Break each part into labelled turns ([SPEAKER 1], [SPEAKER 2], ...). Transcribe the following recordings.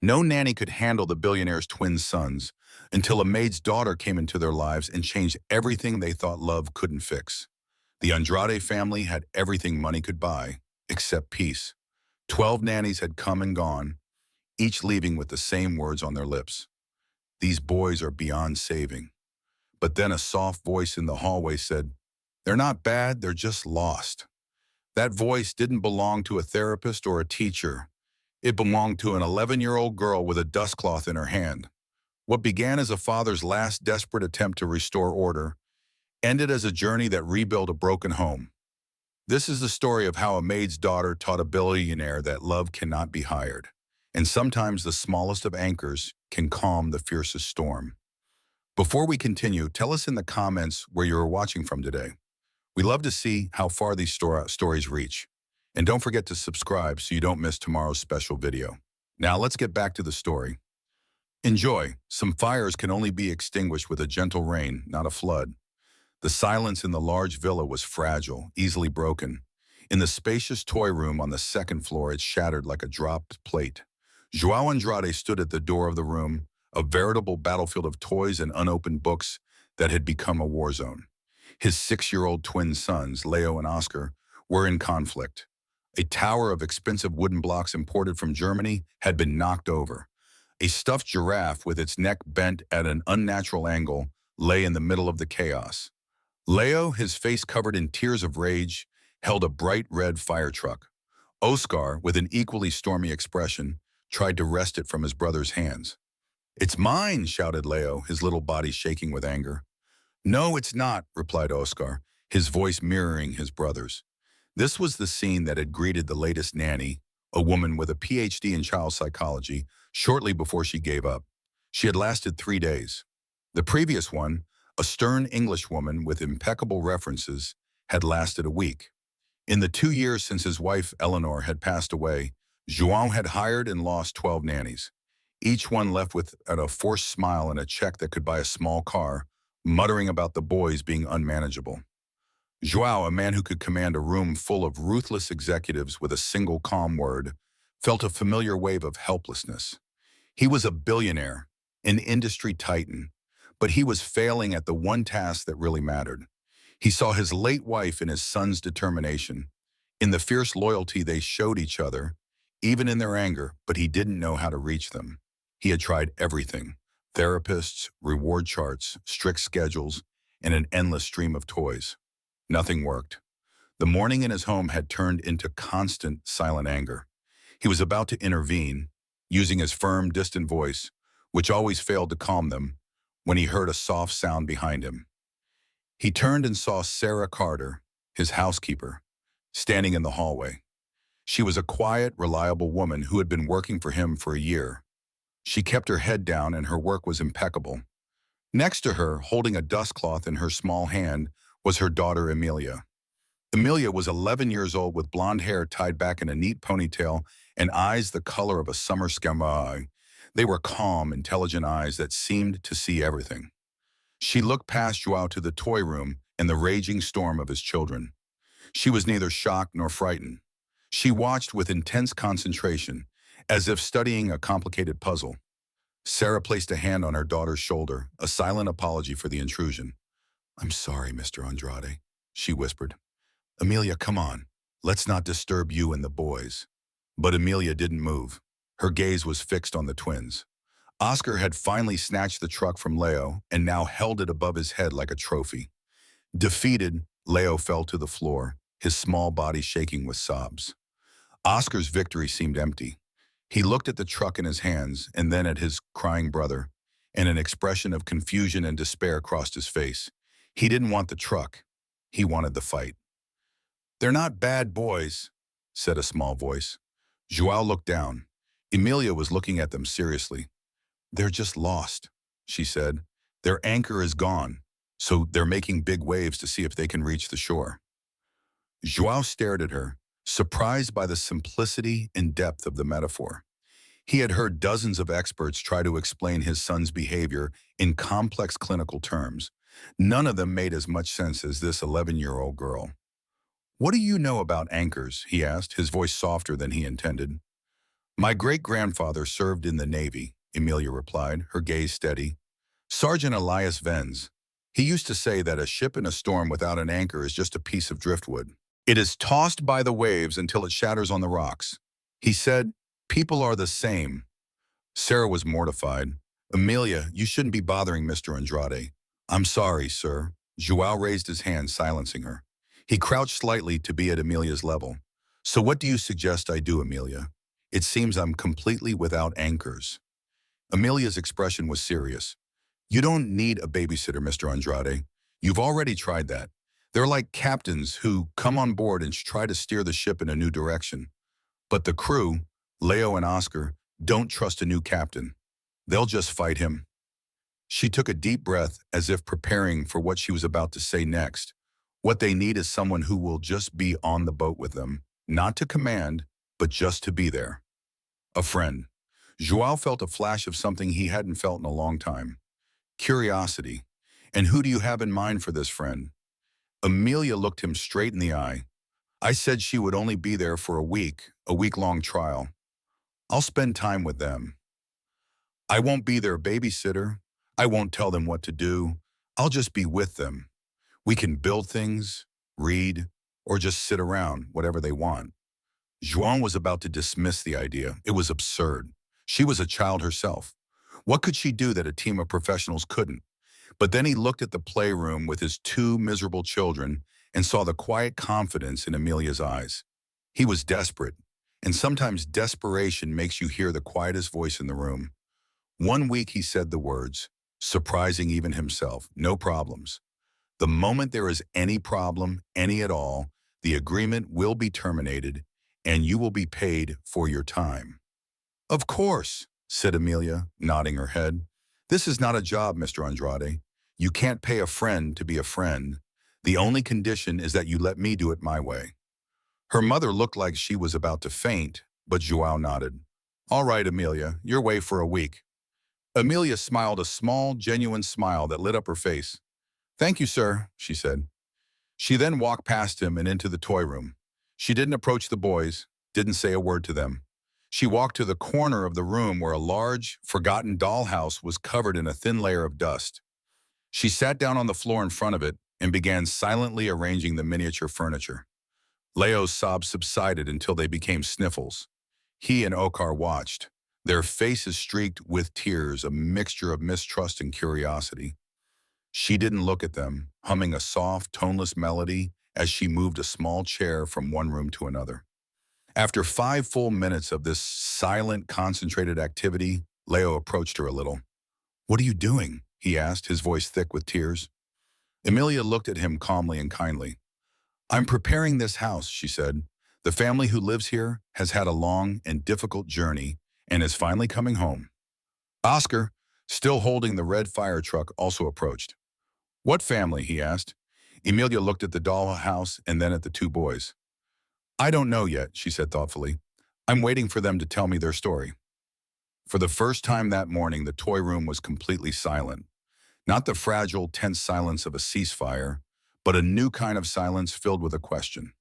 [SPEAKER 1] No nanny could handle the billionaire's twin sons until a maid's daughter came into their lives and changed everything they thought love couldn't fix. The Andrade family had everything money could buy, except peace. 12 nannies had come and gone, each leaving with the same words on their lips. These boys are beyond saving. But then a soft voice in the hallway said, "They're not bad, they're just lost." That voice didn't belong to a therapist or a teacher. It belonged to an 11-year-old girl with a dustcloth in her hand. What began as a father's last desperate attempt to restore order ended as a journey that rebuilt a broken home. This is the story of how a maid's daughter taught a billionaire that love cannot be hired, and sometimes the smallest of anchors can calm the fiercest storm. Before we continue, tell us in the comments where you are watching from today. We love to see how far these stories reach. And don't forget to subscribe so you don't miss tomorrow's special video. Now let's get back to the story. Enjoy. Some fires can only be extinguished with a gentle rain, not a flood. The silence in the large villa was fragile, easily broken. In the spacious toy room on the second floor, it shattered like a dropped plate. João Andrade stood at the door of the room, a veritable battlefield of toys and unopened books that had become a war zone. His 6-year-old twin sons, Leo and Oscar, were in conflict. A tower of expensive wooden blocks imported from Germany had been knocked over. A stuffed giraffe with its neck bent at an unnatural angle lay in the middle of the chaos. Leo, his face covered in tears of rage, held a bright red fire truck. Oscar, with an equally stormy expression, tried to wrest it from his brother's hands. "It's mine," shouted Leo, his little body shaking with anger. "No, it's not," replied Oscar, his voice mirroring his brother's. This was the scene that had greeted the latest nanny, a woman with a PhD in child psychology, shortly before she gave up. She had lasted 3 days. The previous one, a stern English woman with impeccable references, had lasted a week. In the 2 years since his wife Eleanor had passed away, João had hired and lost 12 nannies. Each one left with a forced smile and a check that could buy a small car, muttering about the boys being unmanageable. João, a man who could command a room full of ruthless executives with a single calm word, felt a familiar wave of helplessness. He was a billionaire, an industry titan, but he was failing at the one task that really mattered. He saw his late wife and his son's determination, in the fierce loyalty they showed each other, even in their anger, but he didn't know how to reach them. He had tried everything: therapists, reward charts, strict schedules, and an endless stream of toys. Nothing worked. The mourning in his home had turned into constant, silent anger. He was about to intervene, using his firm, distant voice, which always failed to calm them, when he heard a soft sound behind him. He turned and saw Sarah Carter, his housekeeper, standing in the hallway. She was a quiet, reliable woman who had been working for him for a year. She kept her head down and her work was impeccable. Next to her, holding a dustcloth in her small hand, was her daughter Amelia. Amelia was 11 years old with blonde hair tied back in a neat ponytail and eyes the color of a summer sky. They were calm, intelligent eyes that seemed to see everything. She looked past João to the toy room and the raging storm of his children. She was neither shocked nor frightened. She watched with intense concentration, as if studying a complicated puzzle. Sarah placed a hand on her daughter's shoulder, a silent apology for the intrusion. "I'm sorry, Mr. Andrade," she whispered. "Amelia, come on. Let's not disturb you and the boys." But Amelia didn't move. Her gaze was fixed on the twins. Oscar had finally snatched the truck from Leo and now held it above his head like a trophy. Defeated, Leo fell to the floor, his small body shaking with sobs. Oscar's victory seemed empty. He looked at the truck in his hands and then at his crying brother, and an expression of confusion and despair crossed his face. He didn't want the truck. He wanted the fight. "They're not bad boys," said a small voice. João looked down. Emilia was looking at them seriously. "They're just lost," she said. "Their anchor is gone, so they're making big waves to see if they can reach the shore." João stared at her, surprised by the simplicity and depth of the metaphor. He had heard dozens of experts try to explain his son's behavior in complex clinical terms. None of them made as much sense as this 11-year-old girl. "What do you know about anchors?" he asked, his voice softer than he intended. My great-grandfather served in the Navy, Amelia replied, her gaze steady. Sergeant Elias Venz. He used to say that a ship in a storm without an anchor is just a piece of driftwood. It is tossed by the waves until it shatters on the rocks. He said, people are the same. Sarah was mortified. Amelia, you shouldn't be bothering Mr. Andrade. I'm sorry, sir. Joao raised his hand, silencing her. He crouched slightly to be at Amelia's level. So what do you suggest I do, Amelia? It seems I'm completely without anchors. Amelia's expression was serious. You don't need a babysitter, Mr. Andrade. You've already tried that. They're like captains who come on board and try to steer the ship in a new direction. But the crew, Leo and Oscar, don't trust a new captain. They'll just fight him. She took a deep breath as if preparing for what she was about to say next. What they need is someone who will just be on the boat with them, not to command, but just to be there. A friend. Joao felt a flash of something he hadn't felt in a long time. Curiosity. And who do you have in mind for this friend? Amelia looked him straight in the eye. I said she would only be there for a week-long trial. I'll spend time with them. I won't be their babysitter. I won't tell them what to do. I'll just be with them. We can build things, read, or just sit around, whatever they want. Joan was about to dismiss the idea. It was absurd. She was a child herself. What could she do that a team of professionals couldn't? But then he looked at the playroom with his two miserable children and saw the quiet confidence in Amelia's eyes. He was desperate, and sometimes desperation makes you hear the quietest voice in the room. One week he said the words, surprising even himself, no problems. The moment there is any problem, any at all, the agreement will be terminated and you will be paid for your time. Of course, said Amelia, nodding her head. This is not a job, Mr. Andrade. You can't pay a friend to be a friend. The only condition is that you let me do it my way. Her mother looked like she was about to faint, but Joao nodded. All right, Amelia, your way for a week. Amelia smiled a small, genuine smile that lit up her face. Thank you, sir, she said. She then walked past him and into the toy room. She didn't approach the boys, didn't say a word to them. She walked to the corner of the room where a large, forgotten dollhouse was covered in a thin layer of dust. She sat down on the floor in front of it and began silently arranging the miniature furniture. Leo's sobs subsided until they became sniffles. He and Okar watched, their faces streaked with tears, a mixture of mistrust and curiosity. She didn't look at them, humming a soft, toneless melody as she moved a small chair from one room to another. After 5 full minutes of this silent, concentrated activity, Leo approached her a little. What are you doing? He asked, his voice thick with tears. Amelia looked at him calmly and kindly. I'm preparing this house, she said. The family who lives here has had a long and difficult journey and is finally coming home. Oscar, still holding the red fire truck, also approached. What family? He asked. Amelia looked at the dollhouse and then at the two boys. I don't know yet, she said thoughtfully. I'm waiting for them to tell me their story. For the first time that morning, the toy room was completely silent. Not the fragile, tense silence of a ceasefire, but a new kind of silence filled with a question.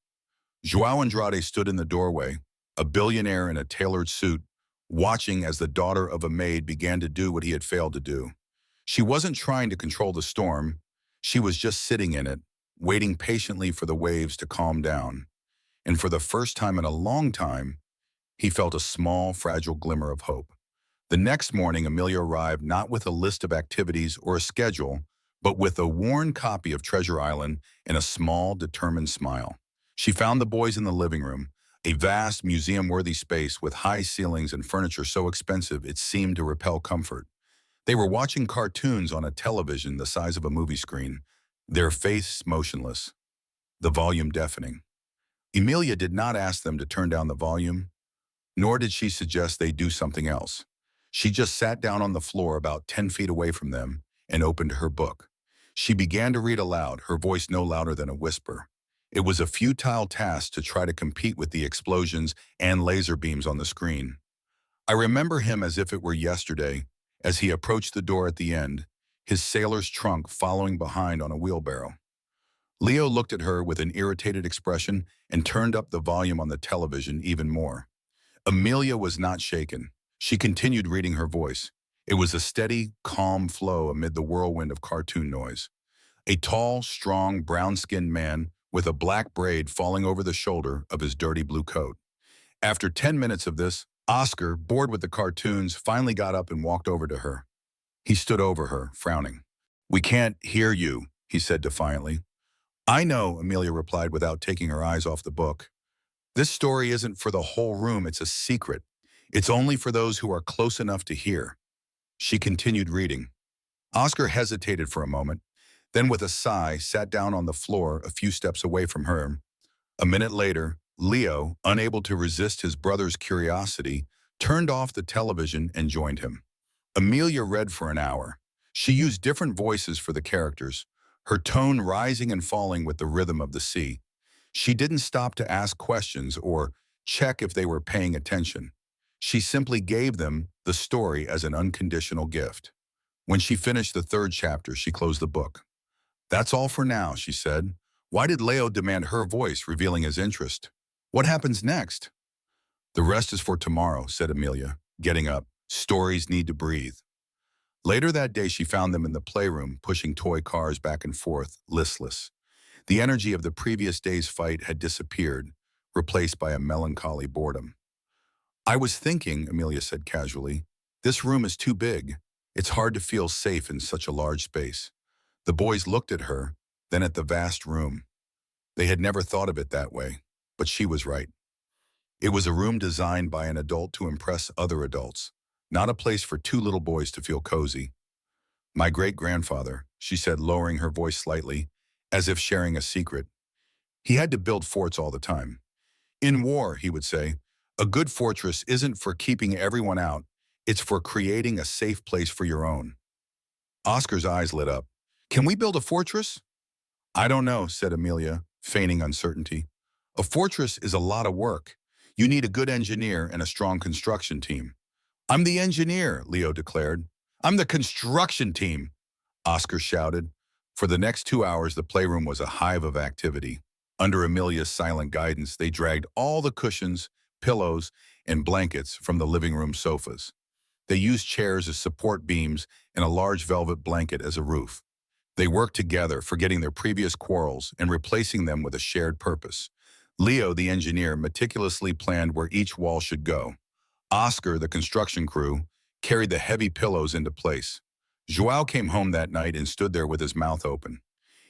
[SPEAKER 1] Joao Andrade stood in the doorway, a billionaire in a tailored suit, watching as the daughter of a maid began to do what he had failed to do. She wasn't trying to control the storm. She was just sitting in it, waiting patiently for the waves to calm down. And for the first time in a long time, he felt a small, fragile glimmer of hope. The next morning, Amelia arrived not with a list of activities or a schedule, but with a worn copy of Treasure Island and a small, determined smile. She found the boys in the living room, a vast, museum-worthy space with high ceilings and furniture so expensive it seemed to repel comfort. They were watching cartoons on a television the size of a movie screen, their faces motionless, the volume deafening. Amelia did not ask them to turn down the volume, nor did she suggest they do something else. She just sat down on the floor about 10 feet away from them and opened her book. She began to read aloud, her voice no louder than a whisper. It was a futile task to try to compete with the explosions and laser beams on the screen. I remember him as if it were yesterday, as he approached the door at the end, his sailor's trunk following behind on a wheelbarrow. Leo looked at her with an irritated expression and turned up the volume on the television even more. Amelia was not shaken. She continued reading her voice. It was a steady, calm flow amid the whirlwind of cartoon noise. A tall, strong, brown-skinned man with a black braid falling over the shoulder of his dirty blue coat. After 10 minutes of this, Oscar, bored with the cartoons, finally got up and walked over to her. He stood over her, frowning. "We can't hear you," he said defiantly. "I know," Amelia replied without taking her eyes off the book. "This story isn't for the whole room, it's a secret. It's only for those who are close enough to hear." She continued reading. Oscar hesitated for a moment, then with a sigh sat down on the floor a few steps away from her. A minute later, Leo, unable to resist his brother's curiosity, turned off the television and joined him. Amelia read for an hour. She used different voices for the characters, her tone rising and falling with the rhythm of the sea. She didn't stop to ask questions or check if they were paying attention. She simply gave them the story as an unconditional gift. When she finished the third chapter, she closed the book. "That's all for now," she said. "Why did Leo demand her voice, revealing his interest? What happens next?" "The rest is for tomorrow," said Amelia, getting up. "Stories need to breathe." Later that day, she found them in the playroom, pushing toy cars back and forth, listless. The energy of the previous day's fight had disappeared, replaced by a melancholy boredom. "I was thinking," Amelia said casually, "this room is too big. It's hard to feel safe in such a large space." The boys looked at her, then at the vast room. They had never thought of it that way, but she was right. It was a room designed by an adult to impress other adults, not a place for two little boys to feel cozy. "My great-grandfather," she said, lowering her voice slightly, as if sharing a secret. "He had to build forts all the time. In war," he would say, "a good fortress isn't for keeping everyone out, it's for creating a safe place for your own." Oscar's eyes lit up. "Can we build a fortress?" "I don't know," said Amelia, feigning uncertainty. "A fortress is a lot of work. You need a good engineer and a strong construction team." "I'm the engineer," Leo declared. "I'm the construction team," Oscar shouted. For the next 2 hours, the playroom was a hive of activity. Under Amelia's silent guidance, they dragged all the cushions, pillows, and blankets from the living room sofas. They used chairs as support beams and a large velvet blanket as a roof. They worked together, forgetting their previous quarrels and replacing them with a shared purpose. Leo, the engineer, meticulously planned where each wall should go. Oscar, the construction crew, carried the heavy pillows into place. João came home that night and stood there with his mouth open.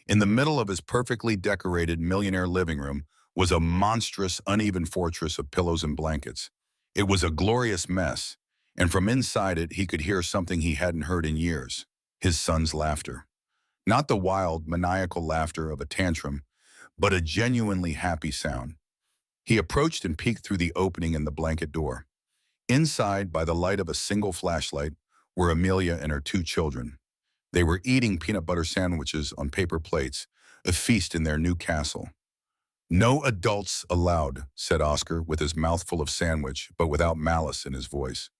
[SPEAKER 1] In the middle of his perfectly decorated millionaire living room was a monstrous, uneven fortress of pillows and blankets. It was a glorious mess, and from inside it he could hear something he hadn't heard in years: his son's laughter. Not the wild, maniacal laughter of a tantrum, but a genuinely happy sound. He approached and peeked through the opening in the blanket door. Inside, by the light of a single flashlight, were Amelia and her two children. They were eating peanut butter sandwiches on paper plates, a feast in their new castle. "No adults allowed," said Oscar with his mouth full of sandwich, but without malice in his voice.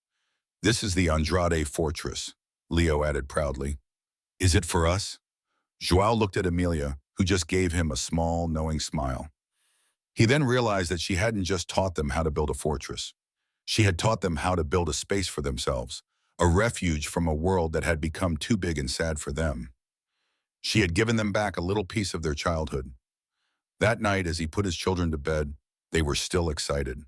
[SPEAKER 1] "This is the Andrade Fortress," Leo added proudly. "Is it for us?" João looked at Amelia, who just gave him a small, knowing smile. He then realized that she hadn't just taught them how to build a fortress. She had taught them how to build a space for themselves, a refuge from a world that had become too big and sad for them. She had given them back a little piece of their childhood. That night, as he put his children to bed, they were still excited.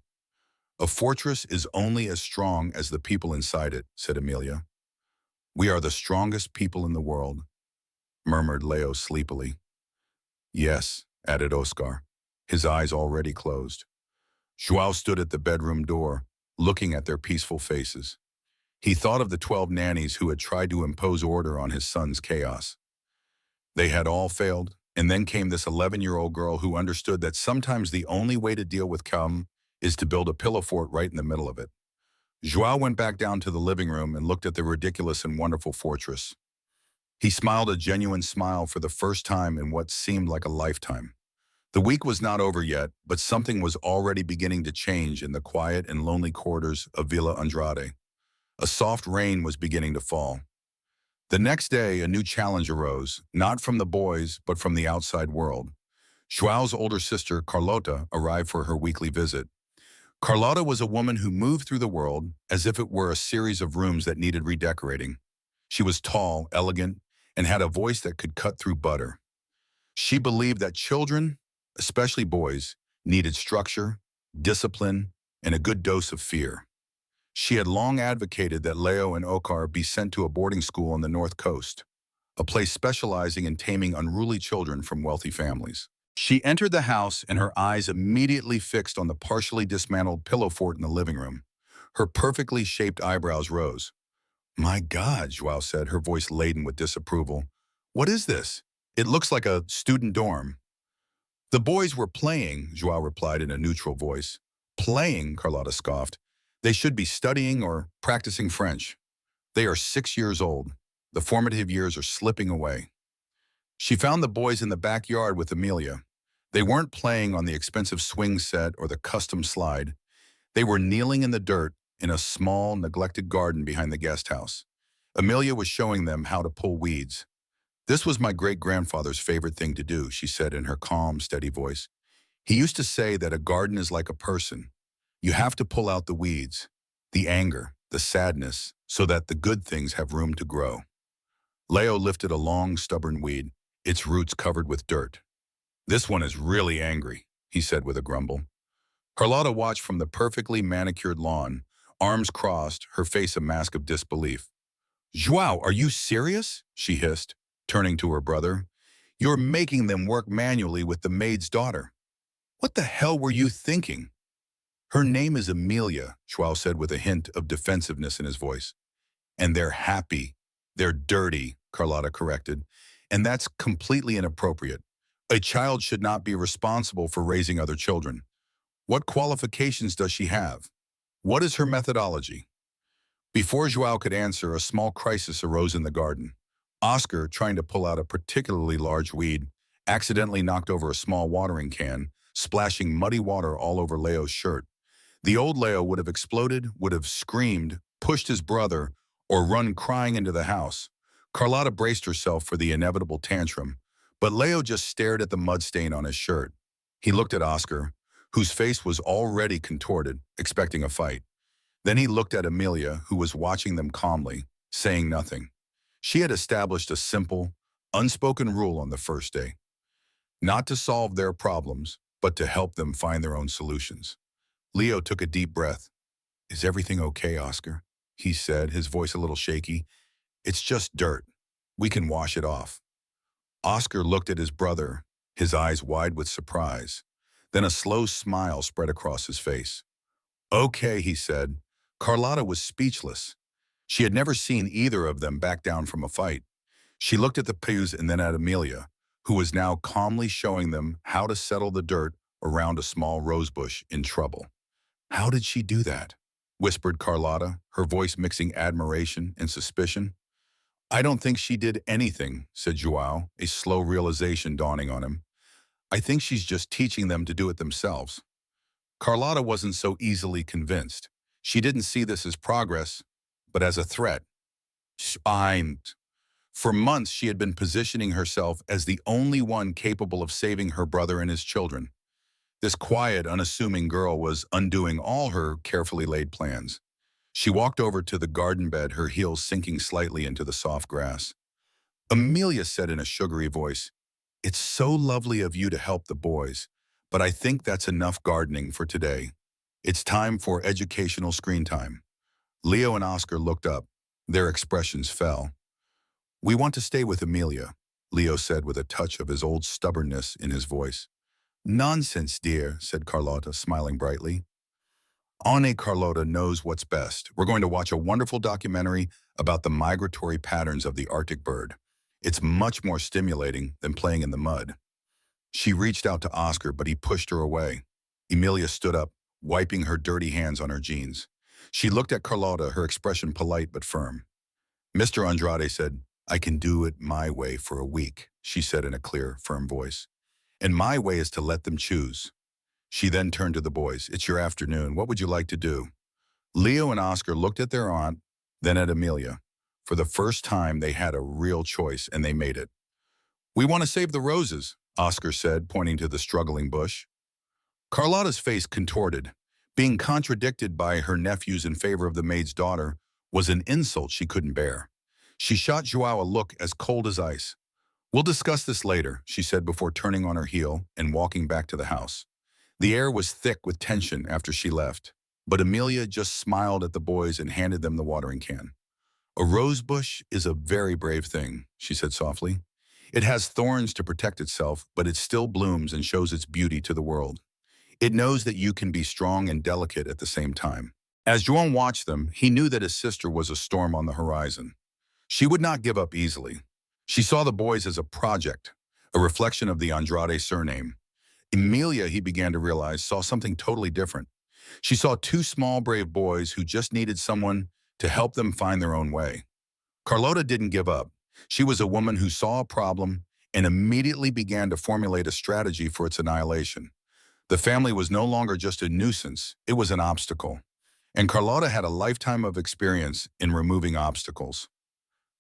[SPEAKER 1] "A fortress is only as strong as the people inside it," said Amelia. "We are the strongest people in the world," murmured Leo sleepily. "Yes," added Oscar, his eyes already closed. João stood at the bedroom door, looking at their peaceful faces. He thought of the 12 nannies who had tried to impose order on his son's chaos. They had all failed, and then came this 11-year-old girl who understood that sometimes the only way to deal with calm is to build a pillow fort right in the middle of it. João went back down to the living room and looked at the ridiculous and wonderful fortress. He smiled a genuine smile for the first time in what seemed like a lifetime. The week was not over yet, but something was already beginning to change in the quiet and lonely corridors of Villa Andrade. A soft rain was beginning to fall. The next day, a new challenge arose, not from the boys, but from the outside world. João's older sister, Carlota, arrived for her weekly visit. Carlotta was a woman who moved through the world as if it were a series of rooms that needed redecorating. She was tall, elegant, and had a voice that could cut through butter. She believed that children, especially boys, needed structure, discipline, and a good dose of fear. She had long advocated that Leo and Okar be sent to a boarding school on the North Coast, a place specializing in taming unruly children from wealthy families. She entered the house and her eyes immediately fixed on the partially dismantled pillow fort in the living room. Her perfectly shaped eyebrows rose. "My God," Joao said, her voice laden with disapproval. "What is this? It looks like a student dorm." "The boys were playing," Joao replied in a neutral voice. "Playing," Carlotta scoffed. "They should be studying or practicing French. They are 6 years old. The formative years are slipping away." She found the boys in the backyard with Amelia. They weren't playing on the expensive swing set or the custom slide. They were kneeling in the dirt in a small, neglected garden behind the guest house. Amelia was showing them how to pull weeds. "This was my great-grandfather's favorite thing to do," she said in her calm, steady voice. "He used to say that a garden is like a person. You have to pull out the weeds, the anger, the sadness, so that the good things have room to grow." Leo lifted a long, stubborn weed, its roots covered with dirt. "This one is really angry," he said with a grumble. Carlotta watched from the perfectly manicured lawn, arms crossed, her face a mask of disbelief. "Joao, are you serious?" she hissed, turning to her brother. "You're making them work manually with the maid's daughter. What the hell were you thinking?" "Her name is Amelia," Joao said with a hint of defensiveness in his voice. "And they're happy. They're dirty," Carlotta corrected. "And that's completely inappropriate. A child should not be responsible for raising other children. What qualifications does she have? What is her methodology?" Before Joao could answer, a small crisis arose in the garden. Oscar, trying to pull out a particularly large weed, accidentally knocked over a small watering can, splashing muddy water all over Leo's shirt. The old Leo would have exploded, would have screamed, pushed his brother, or run crying into the house. Carlotta braced herself for the inevitable tantrum, but Leo just stared at the mud stain on his shirt. He looked at Oscar, whose face was already contorted, expecting a fight. Then he looked at Amelia, who was watching them calmly, saying nothing. She had established a simple, unspoken rule on the first day: not to solve their problems, but to help them find their own solutions. Leo took a deep breath. "Is everything okay, Oscar?" he said, his voice a little shaky. "It's just dirt. We can wash it off." Oscar looked at his brother, his eyes wide with surprise. Then a slow smile spread across his face. "Okay," he said. Carlotta was speechless. She had never seen either of them back down from a fight. She looked at the pews and then at Amelia, who was now calmly showing them how to settle the dirt around a small rosebush in trouble. "How did she do that?" whispered Carlotta, her voice mixing admiration and suspicion. "I don't think she did anything," said Joao, a slow realization dawning on him. "I think she's just teaching them to do it themselves." Carlotta wasn't so easily convinced. She didn't see this as progress, but as a threat. I'm... For months, she had been positioning herself as the only one capable of saving her brother and his children. This quiet, unassuming girl was undoing all her carefully laid plans. She walked over to the garden bed, her heels sinking slightly into the soft grass. "Amelia," said in a sugary voice, "it's so lovely of you to help the boys, but I think that's enough gardening for today. It's time for educational screen time." Leo and Oscar looked up. Their expressions fell. "We want to stay with Amelia," Leo said with a touch of his old stubbornness in his voice. "Nonsense, dear," said Carlotta, smiling brightly. "Anne Carlotta knows what's best. We're going to watch a wonderful documentary about the migratory patterns of the Arctic bird. It's much more stimulating than playing in the mud." She reached out to Oscar, but he pushed her away. Emilia stood up, wiping her dirty hands on her jeans. She looked at Carlotta, her expression polite but firm. "Mr. Andrade said, I can do it my way for a week," she said in a clear, firm voice. "And my way is to let them choose." She then turned to the boys. "It's your afternoon. What would you like to do?" Leo and Oscar looked at their aunt, then at Amelia. For the first time, they had a real choice, and they made it. "We want to save the roses," Oscar said, pointing to the struggling bush. Carlotta's face contorted. Being contradicted by her nephews in favor of the maid's daughter was an insult she couldn't bear. She shot Joao a look as cold as ice. "We'll discuss this later," she said before turning on her heel and walking back to the house. The air was thick with tension after she left, but Amelia just smiled at the boys and handed them the watering can. "A rose bush is a very brave thing," she said softly. "It has thorns to protect itself, but it still blooms and shows its beauty to the world. It knows that you can be strong and delicate at the same time." As Joan watched them, he knew that his sister was a storm on the horizon. She would not give up easily. She saw the boys as a project, a reflection of the Andrade surname. Emilia, he began to realize, saw something totally different. She saw two small, brave boys who just needed someone to help them find their own way. Carlota didn't give up. She was a woman who saw a problem and immediately began to formulate a strategy for its annihilation. The family was no longer just a nuisance, it was an obstacle. And Carlota had a lifetime of experience in removing obstacles.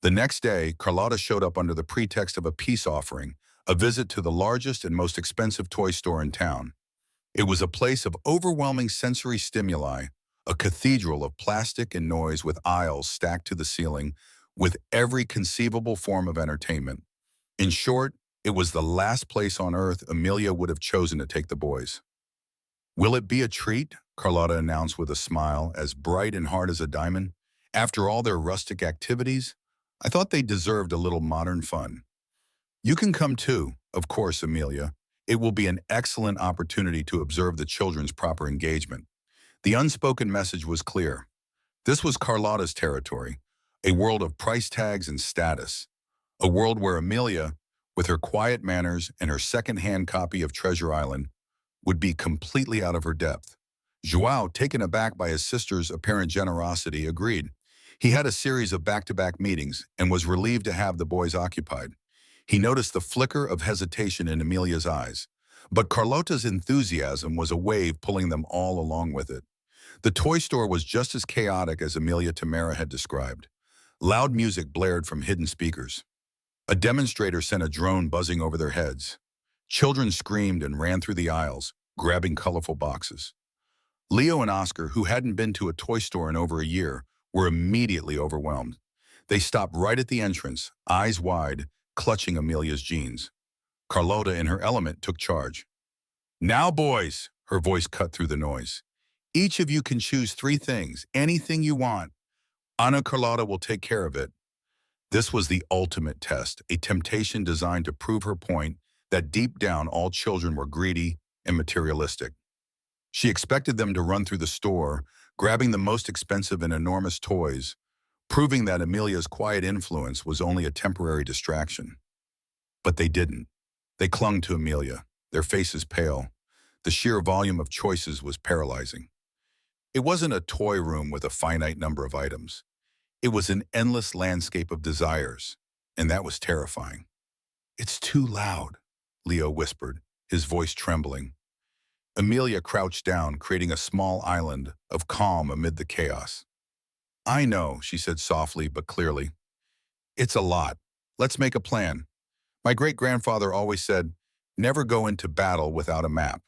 [SPEAKER 1] The next day, Carlota showed up under the pretext of a peace offering, a visit to the largest and most expensive toy store in town. It was a place of overwhelming sensory stimuli, a cathedral of plastic and noise with aisles stacked to the ceiling, with every conceivable form of entertainment. In short, it was the last place on earth Amelia would have chosen to take the boys. "Will it be a treat?" Carlotta announced with a smile as bright and hard as a diamond. "After all their rustic activities, I thought they deserved a little modern fun." "You can come too, of course, Amelia. It will be an excellent opportunity to observe the children's proper engagement." The unspoken message was clear. This was Carlotta's territory, a world of price tags and status, a world where Amelia, with her quiet manners and her second-hand copy of Treasure Island, would be completely out of her depth. Joao, taken aback by his sister's apparent generosity, agreed. He had a series of back-to-back meetings and was relieved to have the boys occupied. He noticed the flicker of hesitation in Amelia's eyes, but Carlota's enthusiasm was a wave pulling them all along with it. The toy store was just as chaotic as Amelia Tamara had described. Loud music blared from hidden speakers. A demonstrator sent a drone buzzing over their heads. Children screamed and ran through the aisles, grabbing colorful boxes. Leo and Oscar, who hadn't been to a toy store in over a year, were immediately overwhelmed. They stopped right at the entrance, eyes wide, clutching Amelia's jeans. Carlota, in her element, took charge. "Now, boys," her voice cut through the noise. "Each of you can choose 3 things, anything you want. Ana Carlota will take care of it." This was the ultimate test, a temptation designed to prove her point that deep down all children were greedy and materialistic. She expected them to run through the store, grabbing the most expensive and enormous toys, proving that Amelia's quiet influence was only a temporary distraction. But they didn't. They clung to Amelia, their faces pale. The sheer volume of choices was paralyzing. It wasn't a toy room with a finite number of items. It was an endless landscape of desires, and that was terrifying. "It's too loud," Leo whispered, his voice trembling. Amelia crouched down, creating a small island of calm amid the chaos. "I know," she said softly but clearly. "It's a lot. Let's make a plan. My great-grandfather always said, 'Never go into battle without a map.'"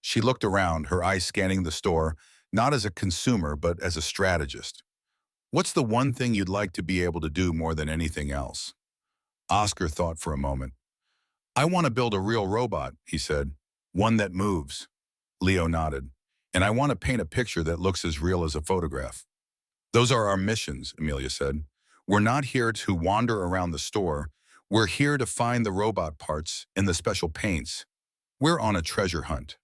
[SPEAKER 1] She looked around, her eyes scanning the store, not as a consumer but as a strategist. "What's the one thing you'd like to be able to do more than anything else?" Oscar thought for a moment. "I want to build a real robot," he said. "One that moves." Leo nodded. "And I want to paint a picture that looks as real as a photograph." "Those are our missions," Amelia said. "We're not here to wander around the store. We're here to find the robot parts and the special paints. We're on a treasure hunt."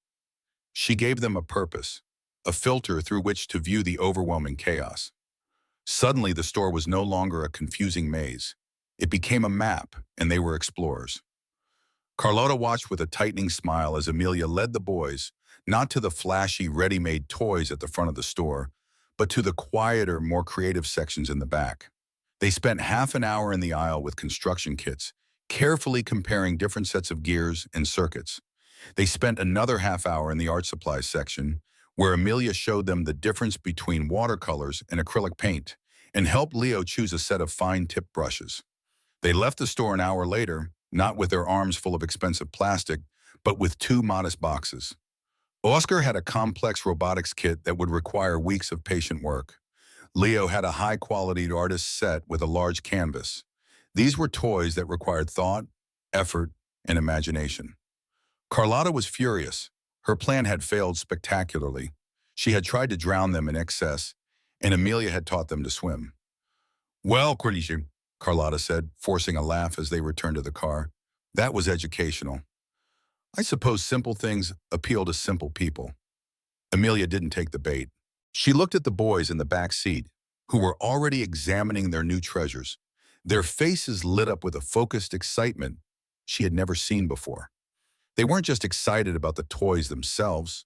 [SPEAKER 1] She gave them a purpose, a filter through which to view the overwhelming chaos. Suddenly, the store was no longer a confusing maze. It became a map, and they were explorers. Carlota watched with a tightening smile as Amelia led the boys, not to the flashy, ready-made toys at the front of the store, but to the quieter, more creative sections in the back. They spent half an hour in the aisle with construction kits, carefully comparing different sets of gears and circuits. They spent another half hour in the art supplies section, where Amelia showed them the difference between watercolors and acrylic paint, and helped Leo choose a set of fine-tipped brushes. They left the store an hour later, not with their arms full of expensive plastic, but with 2 modest boxes. Oscar had a complex robotics kit that would require weeks of patient work. Leo had a high-quality artist set with a large canvas. These were toys that required thought, effort, and imagination. Carlotta was furious. Her plan had failed spectacularly. She had tried to drown them in excess, and Amelia had taught them to swim. Well, Corlici, Carlotta said, forcing a laugh as they returned to the car. That was educational. I suppose simple things appeal to simple people. Amelia didn't take the bait. She looked at the boys in the back seat, who were already examining their new treasures. Their faces lit up with a focused excitement she had never seen before. They weren't just excited about the toys themselves.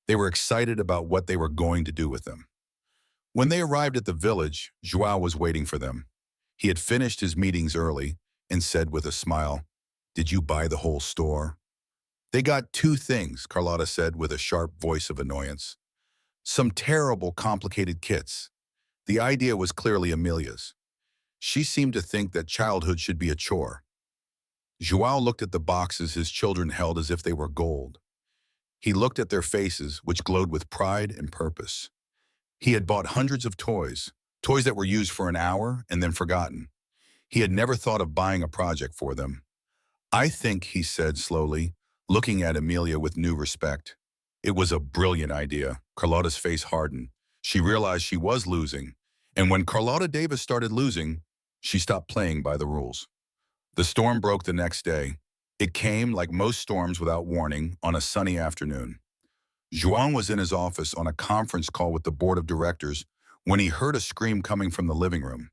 [SPEAKER 1] They were excited about what they were going to do with them. When they arrived at the village, Joao was waiting for them. He had finished his meetings early and said with a smile, "Did you buy the whole store?" They got two things, Carlotta said with a sharp voice of annoyance. Some terrible, complicated kits. The idea was clearly Amelia's. She seemed to think that childhood should be a chore. Joao looked at the boxes his children held as if they were gold. He looked at their faces, which glowed with pride and purpose. He had bought hundreds of toys, toys that were used for an hour and then forgotten. He had never thought of buying a project for them. I think, he said slowly, looking at Amelia with new respect. It was a brilliant idea. Carlotta's face hardened. She realized she was losing, and when Carlotta Davis started losing, she stopped playing by the rules. The storm broke the next day. It came, like most storms without warning, on a sunny afternoon. João was in his office on a conference call with the board of directors when he heard a scream coming from the living room.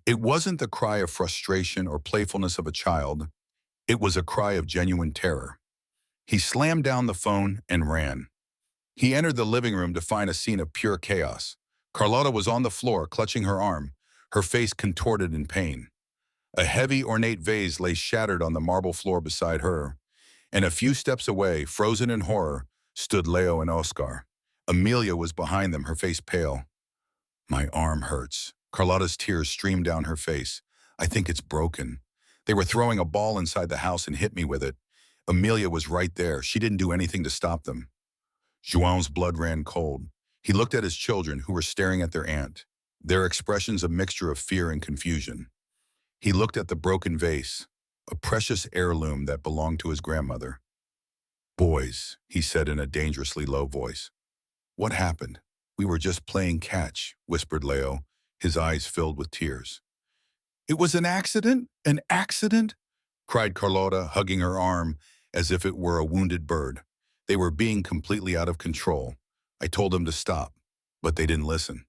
[SPEAKER 1] It wasn't the cry of frustration or playfulness of a child. It was a cry of genuine terror. He slammed down the phone and ran. He entered the living room to find a scene of pure chaos. Carlotta was on the floor, clutching her arm, her face contorted in pain. A heavy, ornate vase lay shattered on the marble floor beside her, and a few steps away, frozen in horror, stood Leo and Oscar. Amelia was behind them, her face pale. My arm hurts. Carlotta's tears streamed down her face. I think it's broken. They were throwing a ball inside the house and hit me with it. Amelia was right there. She didn't do anything to stop them. João's blood ran cold. He looked at his children, who were staring at their aunt, their expressions a mixture of fear and confusion. He looked at the broken vase, a precious heirloom that belonged to his grandmother. Boys, he said in a dangerously low voice. What happened? We were just playing catch, whispered Leo, his eyes filled with tears. It was an accident? An accident? Cried Carlotta, hugging her arm as if it were a wounded bird. They were being completely out of control. I told them to stop, but they didn't listen.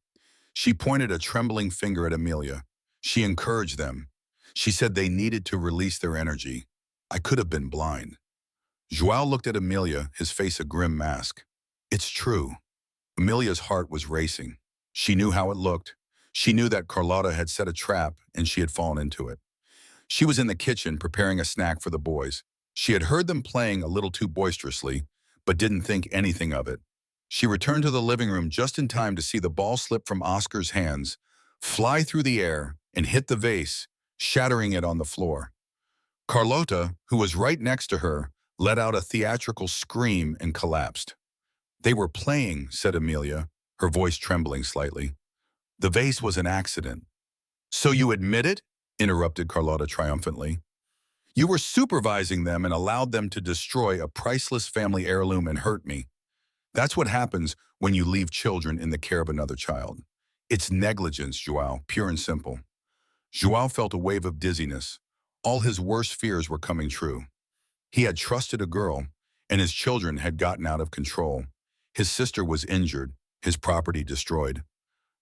[SPEAKER 1] She pointed a trembling finger at Amelia. She encouraged them. She said they needed to release their energy. I could have been blind. João looked at Amelia, his face a grim mask. It's true. Amelia's heart was racing. She knew how it looked. She knew that Carlotta had set a trap and she had fallen into it. She was in the kitchen preparing a snack for the boys. She had heard them playing a little too boisterously, but didn't think anything of it. She returned to the living room just in time to see the ball slip from Oscar's hands, fly through the air, and hit the vase, shattering it on the floor. Carlotta, who was right next to her, let out a theatrical scream and collapsed. They were playing, said Amelia, her voice trembling slightly. The vase was an accident. So you admit it? Interrupted Carlotta triumphantly. You were supervising them and allowed them to destroy a priceless family heirloom and hurt me. That's what happens when you leave children in the care of another child. It's negligence, João, pure and simple. João felt a wave of dizziness. All his worst fears were coming true. He had trusted a girl, and his children had gotten out of control. His sister was injured, his property destroyed.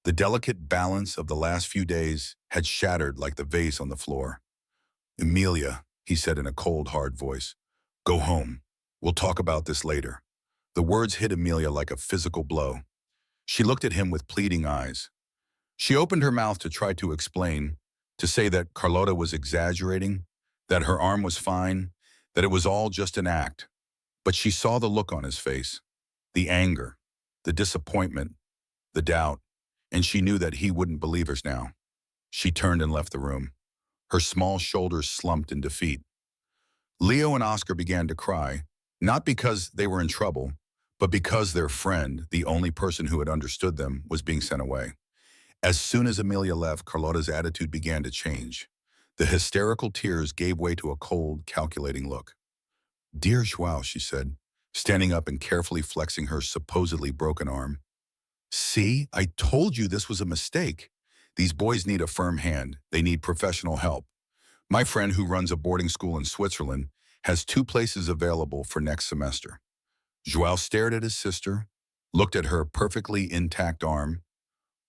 [SPEAKER 1] The delicate balance of the last few days had shattered like the vase on the floor. Amelia, he said in a cold, hard voice, go home. We'll talk about this later. The words hit Amelia like a physical blow. She looked at him with pleading eyes. She opened her mouth to try to explain, to say that Carlotta was exaggerating, that her arm was fine, that it was all just an act. But she saw the look on his face, the anger, the disappointment, the doubt, and she knew that he wouldn't believe her now. She turned and left the room. Her small shoulders slumped in defeat. Leo and Oscar began to cry, not because they were in trouble, but because their friend, the only person who had understood them, was being sent away. As soon as Amelia left, Carlotta's attitude began to change. The hysterical tears gave way to a cold, calculating look. "Dear Joao," she said, standing up and carefully flexing her supposedly broken arm. "See, I told you this was a mistake. These boys need a firm hand. They need professional help. My friend who runs a boarding school in Switzerland has 2 places available for next semester." Joao stared at his sister, looked at her perfectly intact arm,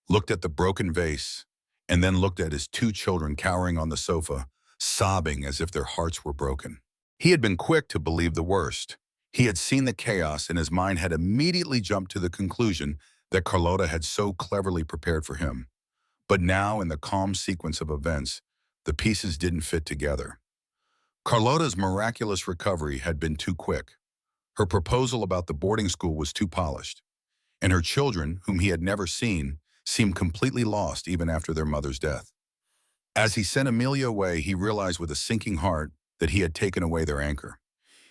[SPEAKER 1] looked at the broken vase, and then looked at his 2 children cowering on the sofa, sobbing as if their hearts were broken. He had been quick to believe the worst. He had seen the chaos and his mind had immediately jumped to the conclusion that Carlotta had so cleverly prepared for him. But now, in the calm sequence of events, the pieces didn't fit together. Carlotta's miraculous recovery had been too quick. Her proposal about the boarding school was too polished. And her children, whom he had never seen, seemed completely lost even after their mother's death. As he sent Amelia away, he realized with a sinking heart that he had taken away their anchor.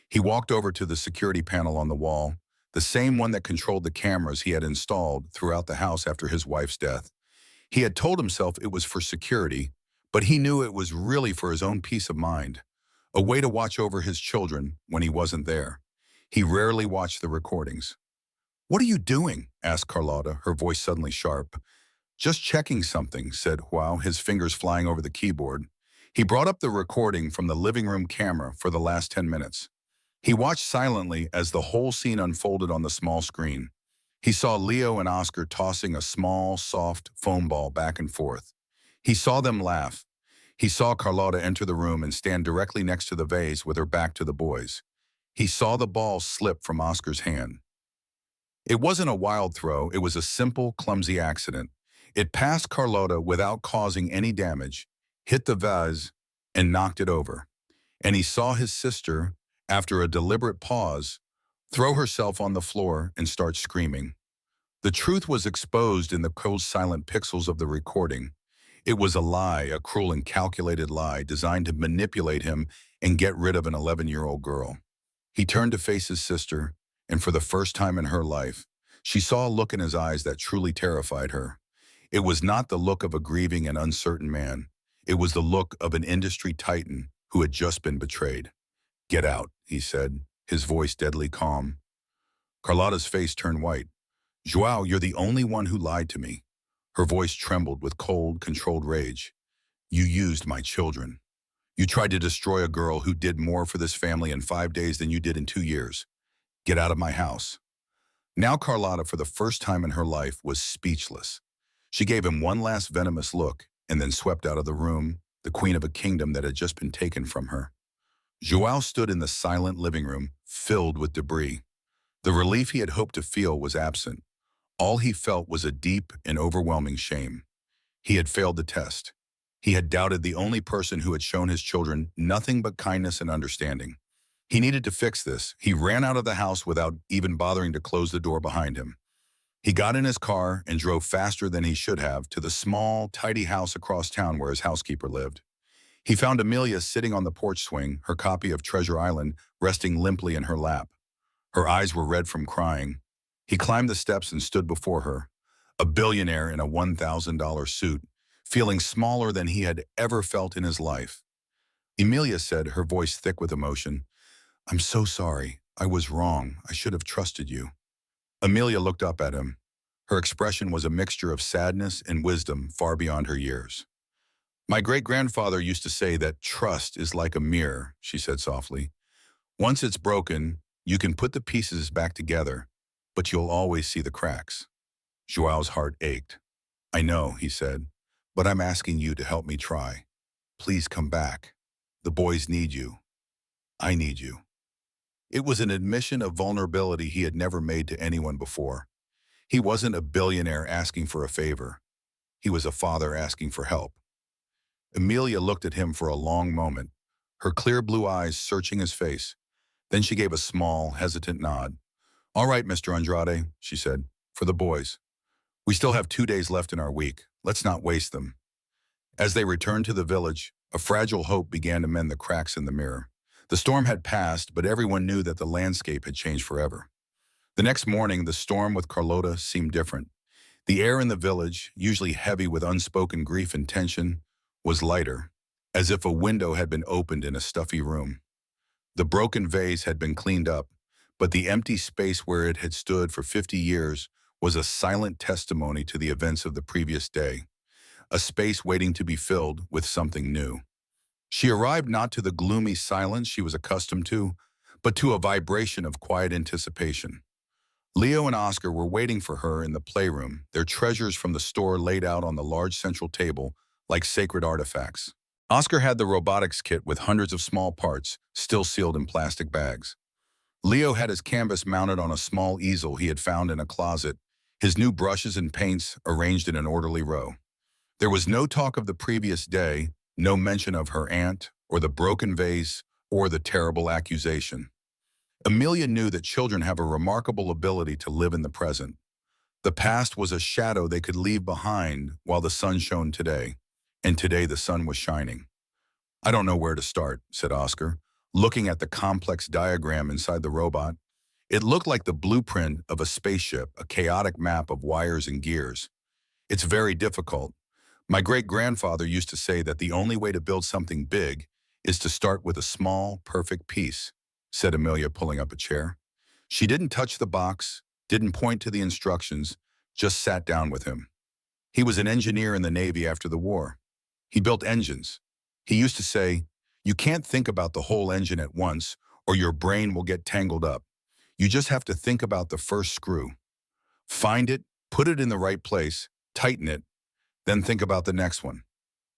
[SPEAKER 1] He walked over to the security panel on the wall, the same one that controlled the cameras he had installed throughout the house after his wife's death. He had told himself it was for security, but he knew it was really for his own peace of mind, a way to watch over his children when he wasn't there. He rarely watched the recordings. "What are you doing?" asked Carlotta, her voice suddenly sharp. "Just checking something," said Joao, his fingers flying over the keyboard. He brought up the recording from the living room camera for the last 10 minutes. He watched silently as the whole scene unfolded on the small screen. He saw Leo and Oscar tossing a small, soft foam ball back and forth. He saw them laugh. He saw Carlotta enter the room and stand directly next to the vase with her back to the boys. He saw the ball slip from Oscar's hand. It wasn't a wild throw, it was a simple, clumsy accident. It passed Carlotta without causing any damage, hit the vase, and knocked it over. And he saw his sister, after a deliberate pause, throw herself on the floor and start screaming. The truth was exposed in the cold, silent pixels of the recording. It was a lie, a cruel and calculated lie designed to manipulate him and get rid of an 11-year-old girl. He turned to face his sister, and for the first time in her life, she saw a look in his eyes that truly terrified her. It was not the look of a grieving and uncertain man. It was the look of an industry titan who had just been betrayed. "Get out," he said, his voice deadly calm. Carlotta's face turned white. "Joao, you're the only one who lied to me." Her voice trembled with cold, controlled rage. "You used my children. You tried to destroy a girl who did more for this family in 5 days than you did in 2 years. Get out of my house." Now Carlotta, for the first time in her life, was speechless. She gave him one last venomous look and then swept out of the room, the queen of a kingdom that had just been taken from her. Joao stood in the silent living room, filled with debris. The relief he had hoped to feel was absent. All he felt was a deep and overwhelming shame. He had failed the test. He had doubted the only person who had shown his children nothing but kindness and understanding. He needed to fix this. He ran out of the house without even bothering to close the door behind him. He got in his car and drove faster than he should have to the small, tidy house across town where his housekeeper lived. He found Amelia sitting on the porch swing, her copy of Treasure Island resting limply in her lap. Her eyes were red from crying. He climbed the steps and stood before her, a billionaire in a $1,000 suit, feeling smaller than he had ever felt in his life. Amelia said, her voice thick with emotion, "I'm so sorry. I was wrong. I should have trusted you." Amelia looked up at him. Her expression was a mixture of sadness and wisdom far beyond her years. "My great-grandfather used to say that trust is like a mirror," she said softly. "Once it's broken, you can put the pieces back together, but you'll always see the cracks." Joao's heart ached. "I know," he said, "but I'm asking you to help me try. Please come back. The boys need you. I need you." It was an admission of vulnerability he had never made to anyone before. He wasn't a billionaire asking for a favor. He was a father asking for help. Amelia looked at him for a long moment, her clear blue eyes searching his face. Then she gave a small, hesitant nod. "All right, Mr. Andrade," she said, "for the boys. We still have 2 days left in our week. Let's not waste them." As they returned to the village, a fragile hope began to mend the cracks in the mirror. The storm had passed, but everyone knew that the landscape had changed forever. The next morning, the storm with Carlota seemed different. The air in the village, usually heavy with unspoken grief and tension, was lighter, as if a window had been opened in a stuffy room. The broken vase had been cleaned up, but the empty space where it had stood for 50 years was a silent testimony to the events of the previous day, a space waiting to be filled with something new. She arrived not to the gloomy silence she was accustomed to, but to a vibration of quiet anticipation. Leo and Oscar were waiting for her in the playroom, their treasures from the store laid out on the large central table like sacred artifacts. Oscar had the robotics kit with hundreds of small parts, still sealed in plastic bags. Leo had his canvas mounted on a small easel he had found in a closet, his new brushes and paints arranged in an orderly row. There was no talk of the previous day, no mention of her aunt, or the broken vase, or the terrible accusation. Amelia knew that children have a remarkable ability to live in the present. The past was a shadow they could leave behind while the sun shone today, and today the sun was shining. "I don't know where to start," said Oscar, looking at the complex diagram inside the robot. It looked like the blueprint of a spaceship, a chaotic map of wires and gears. "It's very difficult. My great-grandfather used to say that the only way to build something big is to start with a small, perfect piece," said Amelia, pulling up a chair. She didn't touch the box, didn't point to the instructions, just sat down with him. He was an engineer in the Navy after the war. He built engines. He used to say, "You can't think about the whole engine at once, or your brain will get tangled up. You just have to think about the first screw. Find it, put it in the right place, tighten it, then think about the next one."